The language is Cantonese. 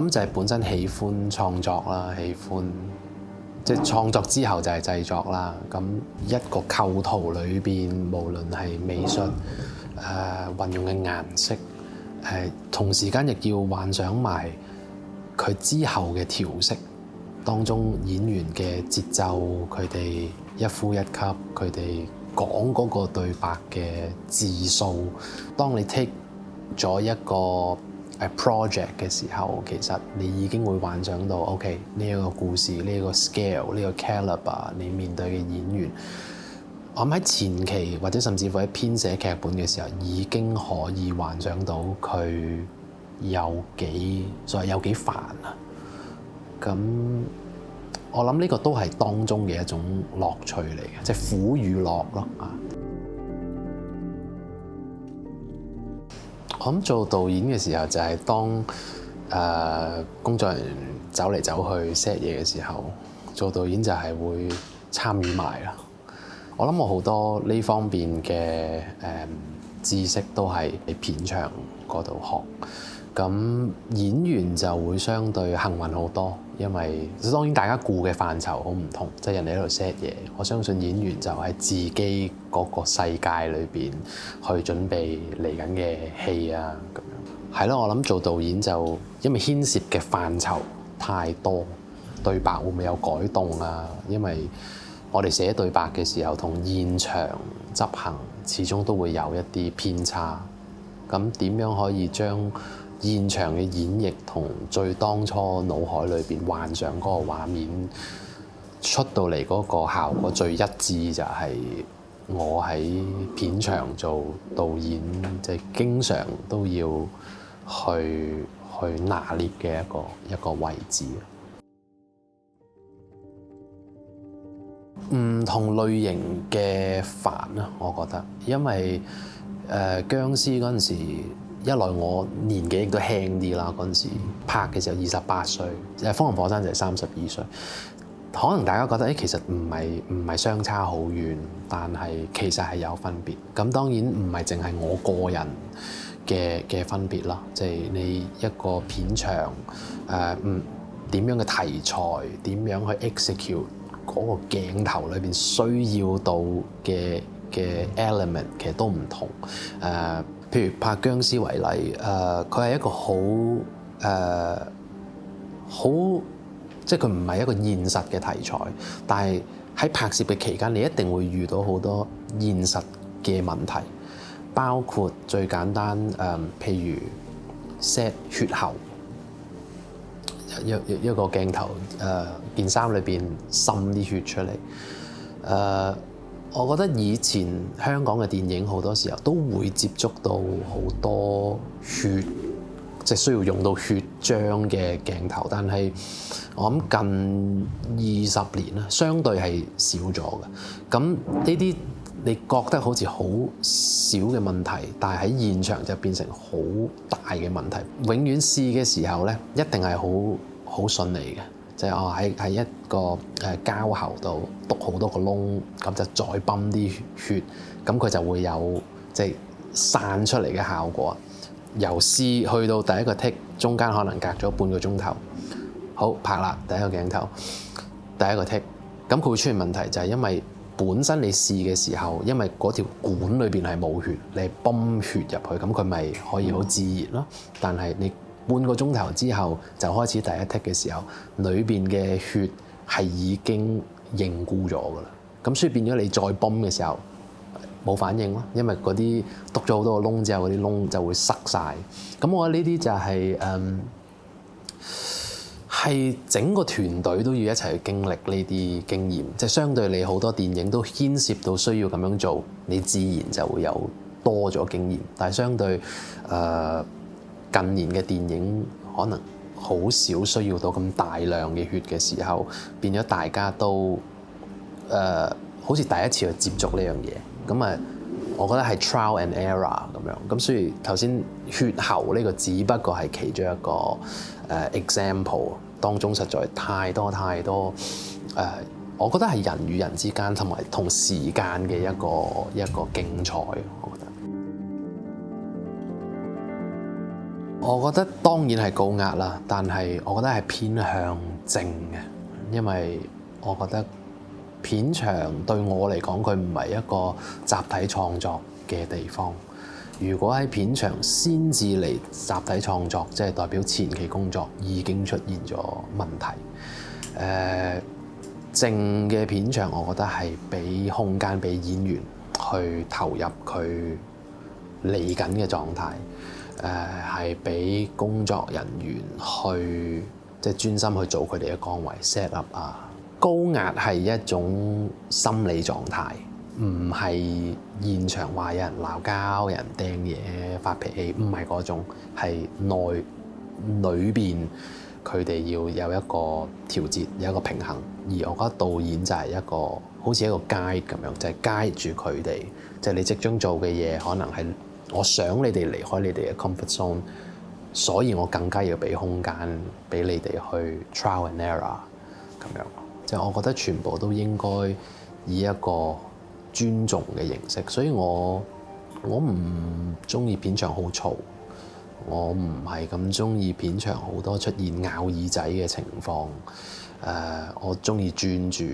諗就係本身喜歡創作啦，喜歡即係創作之後就係製作啦。咁一個構圖裏邊，無論係美術運用嘅顏色，同時間亦要幻想埋佢之後嘅調色當中演員嘅節奏，佢哋一呼一吸，佢哋講嗰個對白嘅字數。當你 take 咗一個project 嘅時候，其實你已經會幻想到 OK 呢一個故事，呢個 scale，呢個 caliber，你面對嘅演員。我諗喺前期或者甚至乎喺編寫劇本嘅時候，已經可以幻想到佢有幾煩啊！咁我諗呢個都係當中嘅一種樂趣嚟嘅，即係苦與樂咯啊！我諗做導演嘅時候就係當工作人員走嚟走去 set 嘢嘅時候，做導演就係會參與埋啦。我諗我好多呢方面嘅知識都係喺片場嗰度學。咁演員就會相對幸運好多，因為當然大家顧嘅範疇好唔同，即係人哋喺度 set 嘢。我相信演員就喺自己嗰個世界裏邊去準備嚟緊嘅戲啊，咁樣係咯。我諗做導演就因為牽涉嘅範疇太多，對白會唔會有改動啊？因為我哋寫對白嘅時候同現場執行始終都會有一啲偏差。咁點樣可以將現場嘅演繹同最當初腦海裏邊幻想嗰個畫面出到嚟嗰個效果最一致，就係我喺片場做導演，即係經常都要去拿捏嘅一個位置。唔同類型嘅煩啊，我覺得，因為殭屍嗰陣時，一來我年紀亦都輕啲啦，嗰陣時拍嘅時候28歲，《風林火山》就係32歲。可能大家覺得其實唔係相差好遠，但係其實係有分別。咁當然唔係淨係我個人嘅分別啦，即係你一個片場點樣嘅題材，點樣去 execute 嗰個鏡頭裏邊需要到嘅 element 其實都唔同。譬如拍殭屍為例，佢係一個好即係佢唔係一個現實嘅題材，但係喺拍攝嘅期間，你一定會遇到好多現實嘅問題，包括最簡單譬如 set 血喉，一個鏡頭件衫裏邊滲啲血出嚟。我覺得以前香港嘅電影好多時候都會接觸到好多血，即係需要用到血漿嘅鏡頭，但係我諗近20年啦，相對係少咗嘅。咁呢啲你覺得好似好少嘅問題，但係喺現場就變成好大嘅問題。永遠試嘅時候咧，一定係好順利嘅。就係喺一個膠喉度篤好多個窿，咁就再泵啲血，咁佢就會有即係散出嚟嘅效果。由試去到第一個 take， 中間可能隔咗半個鐘頭，好拍啦，第一個鏡頭，第一個 take， 咁佢會出現問題，就係因為本身你試嘅時候，因為嗰條管裏邊係冇血，你係泵血入去，咁佢咪可以好自然咯。但係你半個鐘頭之後就開始第一 take 嘅時候，裏邊嘅血係已經凝固咗㗎啦。咁所以變咗你再泵嘅時候冇反應咯，因為嗰啲篤咗好多個窿之後，嗰啲窿就會塞晒。咁我覺得呢啲就係整個團隊都要一齊去經歷呢啲經驗，即係相對你好多電影都牽涉到需要咁樣做，你自然就會有多咗經驗。但係相對近年嘅電影可能好少需要到咁大量嘅血嘅時候，變咗大家都好似第一次去接觸呢樣嘢。咁我覺得係 trial and error 咁樣。咁所以頭先血喉呢個只不過係其中一個example， 當中實在太多我覺得係人與人之間同埋同時間嘅一個競賽，我覺得。我覺得當然係高壓啦，但係我覺得係偏向靜嘅，因為我覺得片場對我嚟講，佢唔係一個集體創作嘅地方。如果喺片場先至嚟集體創作，即係代表前期工作已經出現咗問題。靜嘅片場，我覺得係俾空間俾演員去投入佢嚟緊嘅狀態。係俾工作人員去即係專心去做佢哋嘅崗位 set up 啊。高壓係一種心理狀態，唔係現場話有人鬧交、有人掟嘢、發脾氣，唔係嗰種，係裏邊佢哋要有一個調節，有一個平衡。而我覺得導演就係一個好似一個 guide 咁樣，就係 guide 住佢哋，即係你即將做嘅嘢可能係。我想你哋離開你哋嘅 comfort zone，所以我更加要俾空間俾你哋去 trial and error 咁樣。即係我覺得全部都應該以一個尊重嘅形式。所以我唔中意片場好嘈，我唔係咁中意片場好多出現咬耳仔嘅情況。我中意專注。